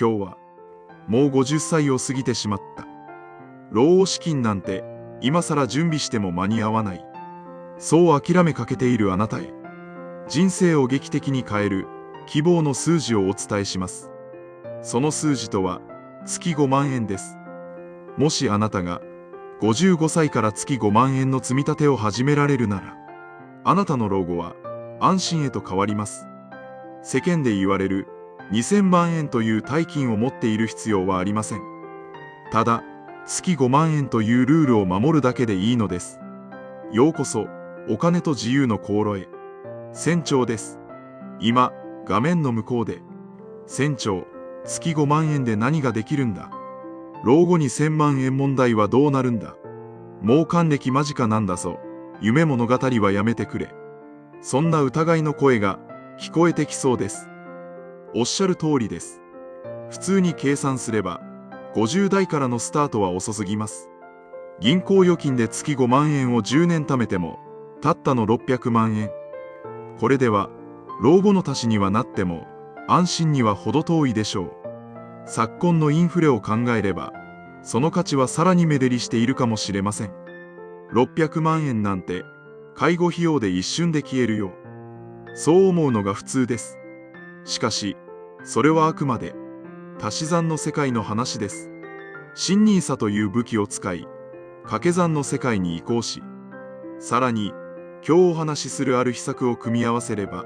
今日はもう50歳を過ぎてしまった。老後資金なんて今更準備しても間に合わない。そう諦めかけているあなたへ、人生を劇的に変える希望の数字をお伝えします。その数字とは月5万円です。もしあなたが55歳から月5万円の積み立てを始められるなら、あなたの老後は安心へと変わります。世間で言われる2000万円という大金を持っている必要はありません。ただ、月5万円というルールを守るだけでいいのです。ようこそ、お金と自由の航路へ。船長です。今、画面の向こうで。船長、月5万円で何ができるんだ？老後に1000万円問題はどうなるんだ？もう還暦間近なんだぞ。夢物語はやめてくれ。そんな疑いの声が聞こえてきそうです。おっしゃる通りです。普通に計算すれば、50代からのスタートは遅すぎます。銀行預金で月5万円を10年貯めても、たったの600万円。これでは、老後の足しにはなっても、安心には程遠いでしょう。昨今のインフレを考えれば、その価値はさらに目減りしているかもしれません。600万円なんて、介護費用で一瞬で消えるよ。そう思うのが普通です。しかし、それはあくまで、足し算の世界の話です。新NISAという武器を使い、掛け算の世界に移行し、さらに、今日お話しするある秘策を組み合わせれば、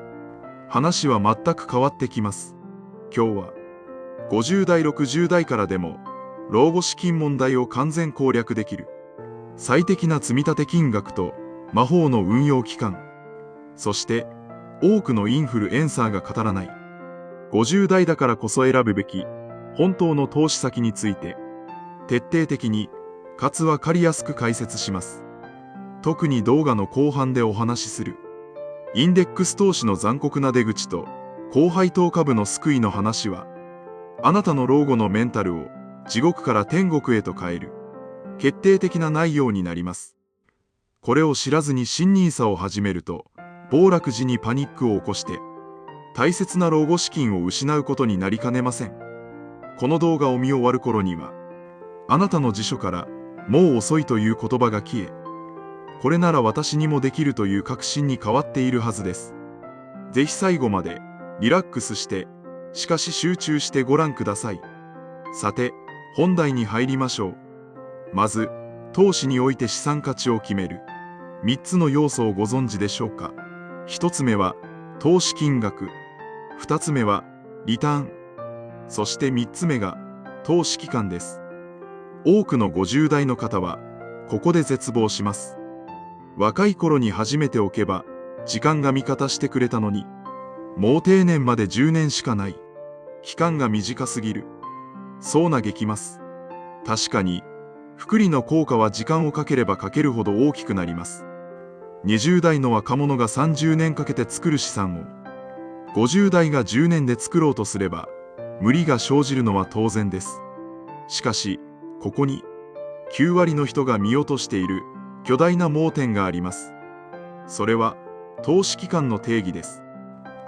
話は全く変わってきます。今日は、50代60代からでも、老後資金問題を完全攻略できる、最適な積立金額と魔法の運用期間、そして、多くのインフルエンサーが語らない、50代だからこそ選ぶべき、本当の投資先について、徹底的に、かつわかりやすく解説します。特に動画の後半でお話しする、インデックス投資の残酷な出口と、高配当株の救いの話は、あなたの老後のメンタルを地獄から天国へと変える、決定的な内容になります。これを知らずに新NISAを始めると、暴落時にパニックを起こして、大切な老後資金を失うことになりかねません。この動画を見終わる頃には、あなたの辞書からもう遅いという言葉が消え、これなら私にもできるという確信に変わっているはずです。ぜひ最後までリラックスして、しかし集中してご覧ください。さて、本題に入りましょう。まず、投資において資産価値を決める3つの要素をご存知でしょうか。1つ目は投資金額、2つ目はリターン、そして3つ目が投資期間です。多くの50代の方はここで絶望します。若い頃に始めておけば時間が味方してくれたのに、もう定年まで10年しかない。期間が短すぎる。そう嘆きます。確かに、複利の効果は時間をかければかけるほど大きくなります。20代の若者が30年かけて作る資産を、50代が10年で作ろうとすれば、無理が生じるのは当然です。しかし、ここに、9割の人が見落としている巨大な盲点があります。それは、投資期間の定義です。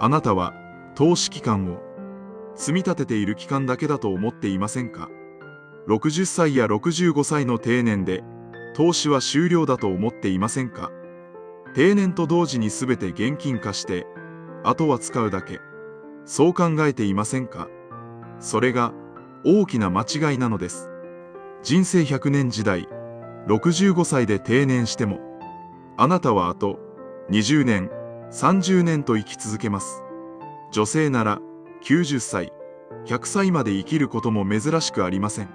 あなたは、投資期間を、積み立てている期間だけだと思っていませんか？60歳や65歳の定年で、投資は終了だと思っていませんか？定年と同時に全て現金化して、あとは使うだけ。そう考えていませんか？それが、大きな間違いなのです。人生100年時代、65歳で定年しても、あなたはあと、20年、30年と生き続けます。女性なら、90歳、100歳まで生きることも珍しくありません。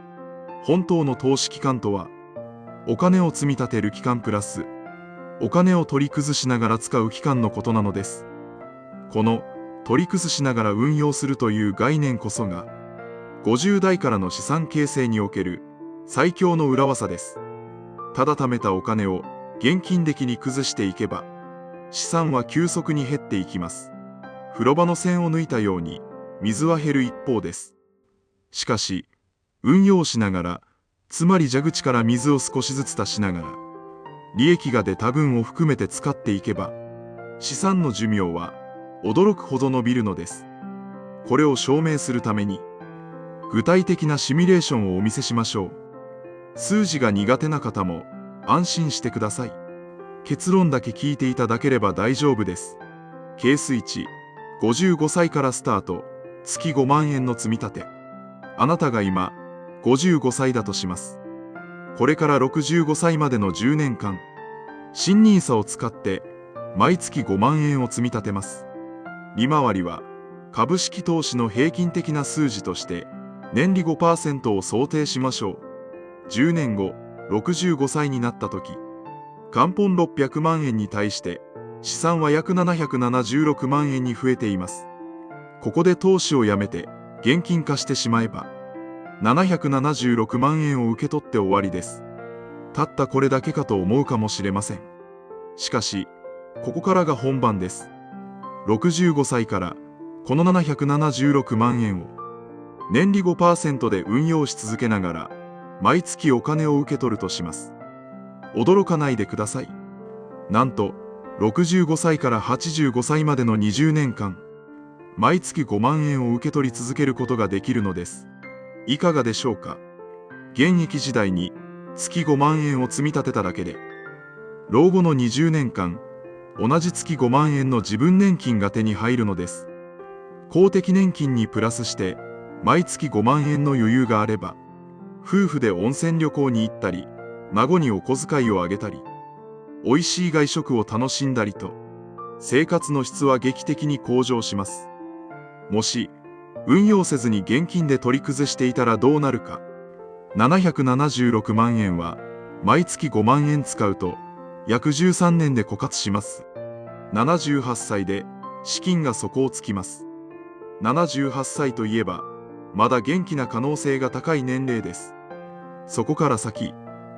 本当の投資期間とは、お金を積み立てる期間プラス、お金を取り崩しながら使う期間のことなのです。この、取り崩しながら運用するという概念こそが、50代からの資産形成における最強の裏技です。ただ貯めたお金を現金的に崩していけば、資産は急速に減っていきます。風呂場の栓を抜いたように、水は減る一方です。しかし、運用しながら、つまり蛇口から水を少しずつ足しながら、利益が出た分を含めて使っていけば、資産の寿命は驚くほど伸びるのです。これを証明するために、具体的なシミュレーションをお見せしましょう。数字が苦手な方も安心してください。結論だけ聞いていただければ大丈夫です。ケース1、55歳からスタート、月5万円の積み立て。あなたが今、55歳だとします。これから65歳までの10年間、新NISAを使って毎月5万円を積み立てます。利回りは株式投資の平均的な数字として年利 5% を想定しましょう。10年後、65歳になった時、元本600万円に対して資産は約776万円に増えています。ここで投資をやめて現金化してしまえば、776万円を受け取って終わりです。たったこれだけかと思うかもしれません。しかし、ここからが本番です。65歳からこの776万円を年利 5% で運用し続けながら毎月お金を受け取るとします。驚かないでください。なんと65歳から85歳までの20年間、毎月5万円を受け取り続けることができるのです。いかがでしょうか。現役時代に月5万円を積み立てただけで、老後の20年間、同じ月5万円の自分年金が手に入るのです。公的年金にプラスして、毎月5万円の余裕があれば、夫婦で温泉旅行に行ったり、孫にお小遣いをあげたり、美味しい外食を楽しんだりと、生活の質は劇的に向上します。もし、運用せずに現金で取り崩していたらどうなるか。776万円は、毎月5万円使うと、約13年で枯渇します。78歳で、資金が底をつきます。78歳といえば、まだ元気な可能性が高い年齢です。そこから先、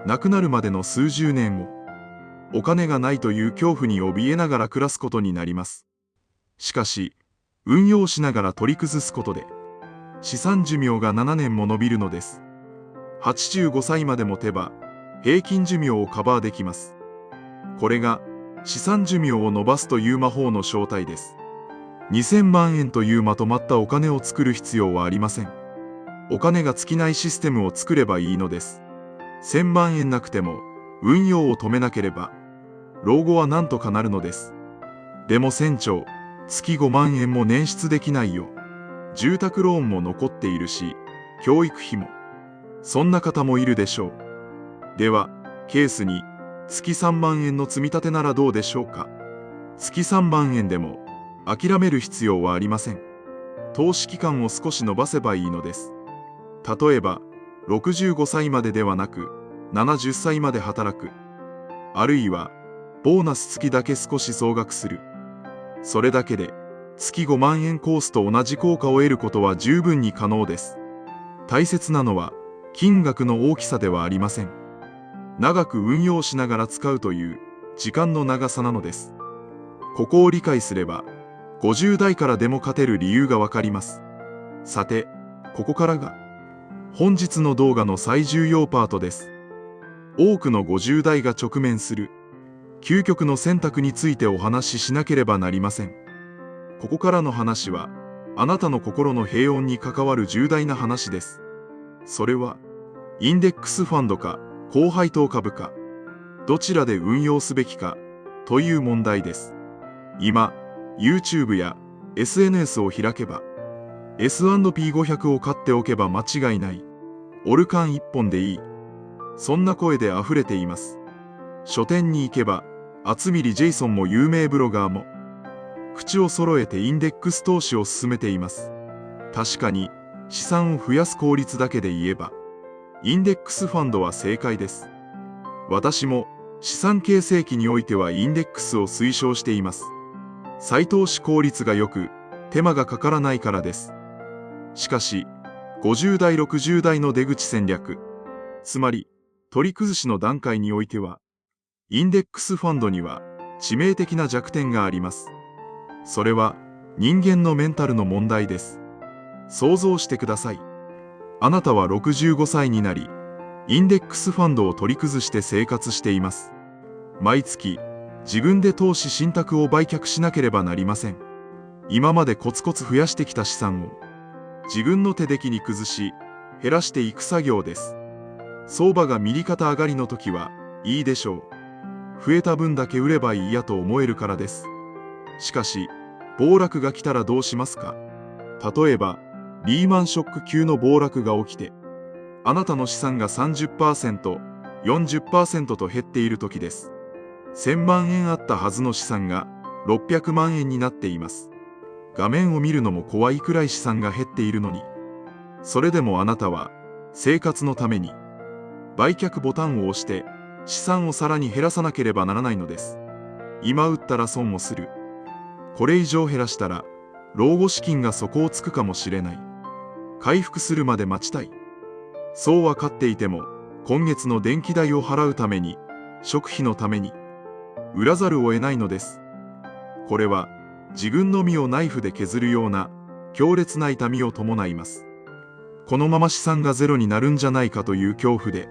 亡くなるまでの数十年を、お金がないという恐怖に怯えながら暮らすことになります。しかし、運用しながら取り崩すことで、資産寿命が7年も伸びるのです。85歳まで持てば、平均寿命をカバーできます。これが、資産寿命を伸ばすという魔法の正体です。2000万円というまとまったお金を作る必要はありません。お金が尽きないシステムを作ればいいのです。1000万円なくても、運用を止めなければ、老後は何とかなるのです。でも船長、月5万円も捻出できないよ。住宅ローンも残っているし、教育費も。そんな方もいるでしょう。では、ケースに、月3万円の積み立てならどうでしょうか。月3万円でも、諦める必要はありません。投資期間を少し延ばせばいいのです。例えば、65歳までではなく、70歳まで働く。あるいは、ボーナス付きだけ少し増額する。それだけで、月5万円コースと同じ効果を得ることは十分に可能です。大切なのは、金額の大きさではありません。長く運用しながら使うという時間の長さなのです。ここを理解すれば、50代からでも勝てる理由がわかります。さて、ここからが、本日の動画の最重要パートです。多くの50代が直面する、究極の選択についてお話ししなければなりません。ここからの話は、あなたの心の平穏に関わる重大な話です。それは、インデックスファンドか、高配当株か、どちらで運用すべきか、という問題です。今、YouTube や SNS を開けば、S&P500 を買っておけば間違いない。オルカン一本でいい。そんな声で溢れています。書店に行けば、厚切りジェイソンも有名ブロガーも、口を揃えてインデックス投資を進めています。確かに、資産を増やす効率だけで言えば、インデックスファンドは正解です。私も、資産形成期においてはインデックスを推奨しています。再投資効率が良く、手間がかからないからです。しかし、50代60代の出口戦略、つまり、取り崩しの段階においては、インデックスファンドには致命的な弱点があります。それは人間のメンタルの問題です。想像してください。あなたは65歳になり、インデックスファンドを取り崩して生活しています。毎月、自分で投資信託を売却しなければなりません。今までコツコツ増やしてきた資産を、自分の手で切り崩し、減らしていく作業です。相場が右肩上がりの時はいいでしょう。増えた分だけ売ればいいやと思えるからです。しかし、暴落が来たらどうしますか？例えば、リーマンショック級の暴落が起きて、あなたの資産が 30%、40% と減っている時です。1000万円あったはずの資産が600万円になっています。画面を見るのも怖いくらい資産が減っているのに、それでもあなたは生活のために売却ボタンを押して資産をさらに減らさなければならないのです。今売ったら損をする。これ以上減らしたら老後資金が底をつくかもしれない。回復するまで待ちたい。そう分かっていても今月の電気代を払うために、食費のために売らざるを得ないのです。これは自分の身をナイフで削るような強烈な痛みを伴います。このまま資産がゼロになるんじゃないかという恐怖で、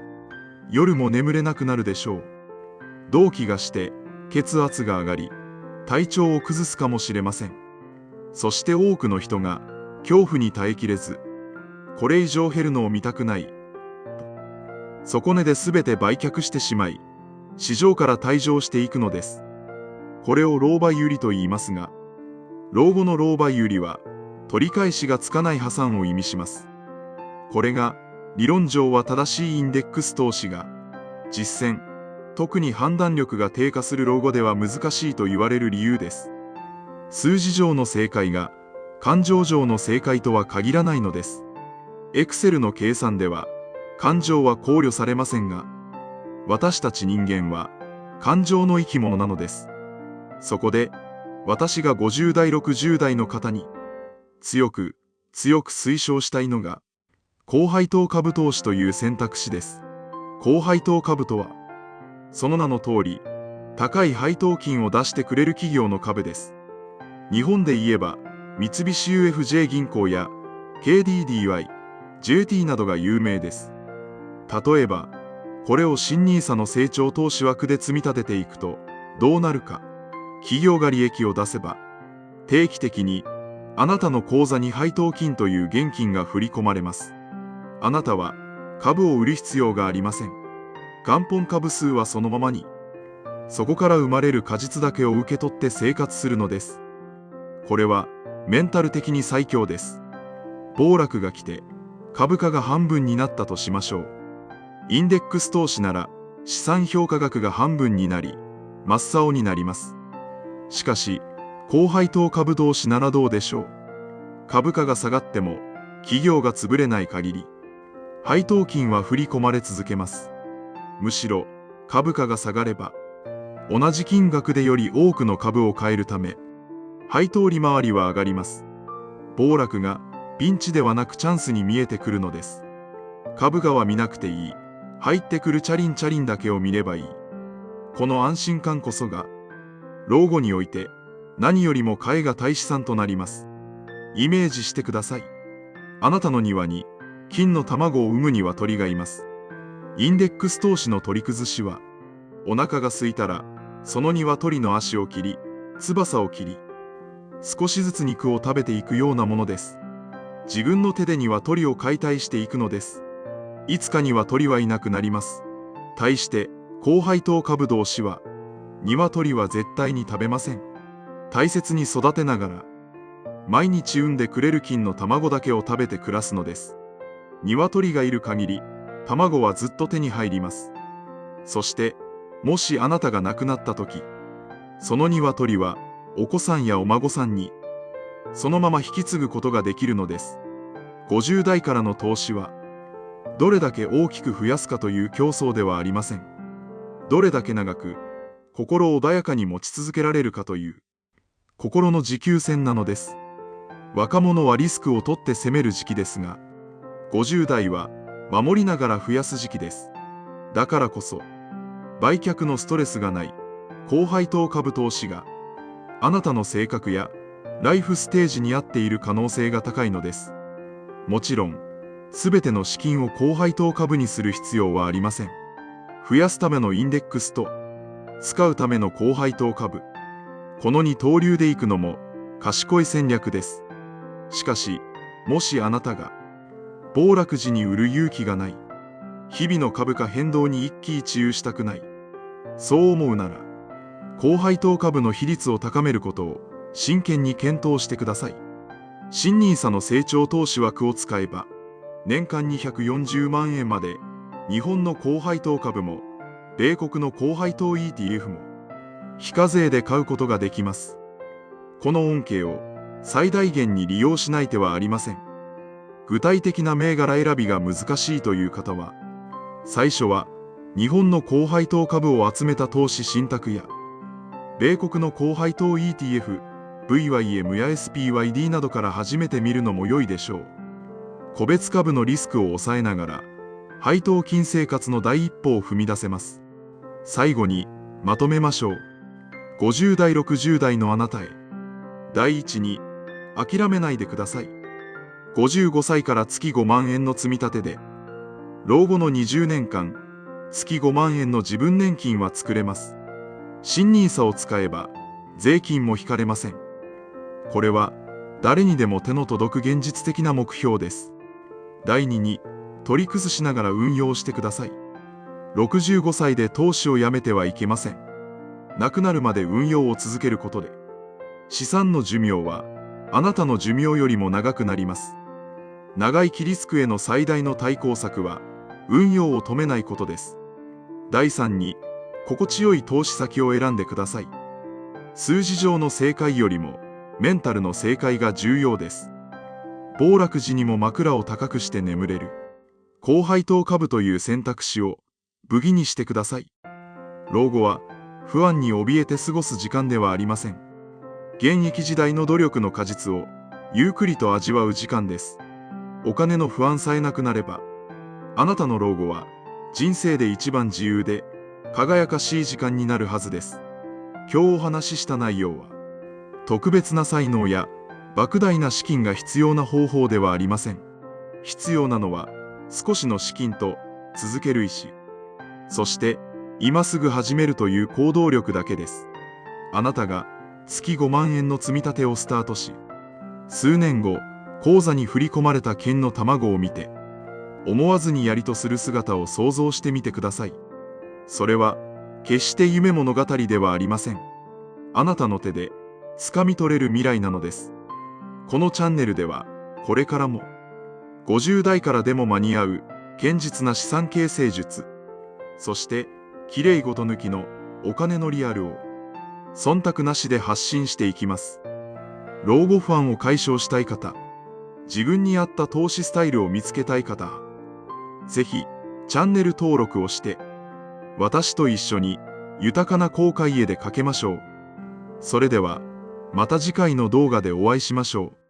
夜も眠れなくなるでしょう。動悸がして血圧が上がり、体調を崩すかもしれません。そして多くの人が恐怖に耐えきれず、これ以上減るのを見たくない。底値で全て売却してしまい、市場から退場していくのです。これを老媒売りと言いますが、老後の老媒売りは取り返しがつかない破産を意味します。これが理論上は正しいインデックス投資が、実践、特に判断力が低下する老後では難しいと言われる理由です。数字上の正解が感情上の正解とは限らないのです。Excel の計算では感情は考慮されませんが、私たち人間は感情の生き物なのです。そこで私が50代60代の方に強く推奨したいのが高配当株投資という選択肢です。高配当株とはその名の通り高い配当金を出してくれる企業の株です。日本で言えば三菱 UFJ 銀行や KDDI、JT などが有名です。例えばこれを新NISAの成長投資枠で積み立てていくとどうなるか。企業が利益を出せば定期的にあなたの口座に配当金という現金が振り込まれます。あなたは株を売る必要がありません。元本株数はそのままに、そこから生まれる果実だけを受け取って生活するのです。これはメンタル的に最強です。暴落が来て株価が半分になったとしましょう。インデックス投資なら資産評価額が半分になり真っ青になります。しかし高配当株投資ならどうでしょう。株価が下がっても企業が潰れない限り配当金は振り込まれ続けます。むしろ株価が下がれば同じ金額でより多くの株を買えるため配当利回りは上がります。暴落がピンチではなくチャンスに見えてくるのです。株価は見なくていい。入ってくるチャリンだけを見ればいい。この安心感こそが老後において何よりも替えが大資産となります。イメージしてください。あなたの庭に金の卵を産む鶏がいます。インデックス投資の取り崩しは、お腹が空いたらその鶏の足を切り、翼を切り、少しずつ肉を食べていくようなものです。自分の手で鶏を解体していくのです。いつか鶏はいなくなります。対して高配当株投資は、鶏は絶対に食べません。大切に育てながら、毎日産んでくれる金の卵だけを食べて暮らすのです。鶏がいる限り、卵はずっと手に入ります。そして、もしあなたが亡くなった時、その鶏は、お子さんやお孫さんに、そのまま引き継ぐことができるのです。50代からの投資は、どれだけ大きく増やすかという競争ではありません。どれだけ長く、心穏やかに持ち続けられるかという、心の持久戦なのです。若者はリスクを取って攻める時期ですが、50代は守りながら増やす時期です。だからこそ、売却のストレスがない高配当株投資が、あなたの性格やライフステージに合っている可能性が高いのです。もちろん、すべての資金を高配当株にする必要はありません。増やすためのインデックスと、使うための高配当株、この二刀流でいくのも賢い戦略です。しかし、もしあなたが暴落時に売る勇気がない、日々の株価変動に一喜一憂したくない、そう思うなら、高配当株の比率を高めることを真剣に検討してください。新NISAの成長投資枠を使えば、年間240万円まで、日本の高配当株も、米国の高配当 ETF も、非課税で買うことができます。この恩恵を最大限に利用しない手はありません。具体的な銘柄選びが難しいという方は、最初は日本の高配当株を集めた投資信託や、米国の高配当 ETF、VYM や SPYD などから始めてみるのも良いでしょう。個別株のリスクを抑えながら、配当金生活の第一歩を踏み出せます。最後にまとめましょう。50代60代のあなたへ。第一に、諦めないでください。55歳から月5万円の積み立てで、老後の20年間、月5万円の自分年金は作れます。新NISAを使えば、税金も引かれません。これは、誰にでも手の届く現実的な目標です。第2に、取り崩しながら運用してください。65歳で投資をやめてはいけません。亡くなるまで運用を続けることで、資産の寿命は、あなたの寿命よりも長くなります。長生きリスクへの最大の対抗策は、運用を止めないことです。第3に、心地よい投資先を選んでください。数字上の正解よりも、メンタルの正解が重要です。暴落時にも枕を高くして眠れる。高配当株という選択肢を、武器にしてください。老後は、不安に怯えて過ごす時間ではありません。現役時代の努力の果実を、ゆっくりと味わう時間です。お金の不安さえなくなれば、あなたの老後は、人生で一番自由で、輝かしい時間になるはずです。今日お話しした内容は、特別な才能や、莫大な資金が必要な方法ではありません。必要なのは、少しの資金と、続ける意志。そして、今すぐ始めるという行動力だけです。あなたが、月5万円の積み立てをスタートし、数年後、口座に振り込まれた金の卵を見て、思わずにやりとする姿を想像してみてください。それは、決して夢物語ではありません。あなたの手で、掴み取れる未来なのです。このチャンネルでは、これからも、50代からでも間に合う、堅実な資産形成術、そして、きれいごと抜きのお金のリアルを、忖度なしで発信していきます。老後不安を解消したい方、自分に合った投資スタイルを見つけたい方、ぜひ、チャンネル登録をして、私と一緒に豊かな航海へでかけましょう。それでは、また次回の動画でお会いしましょう。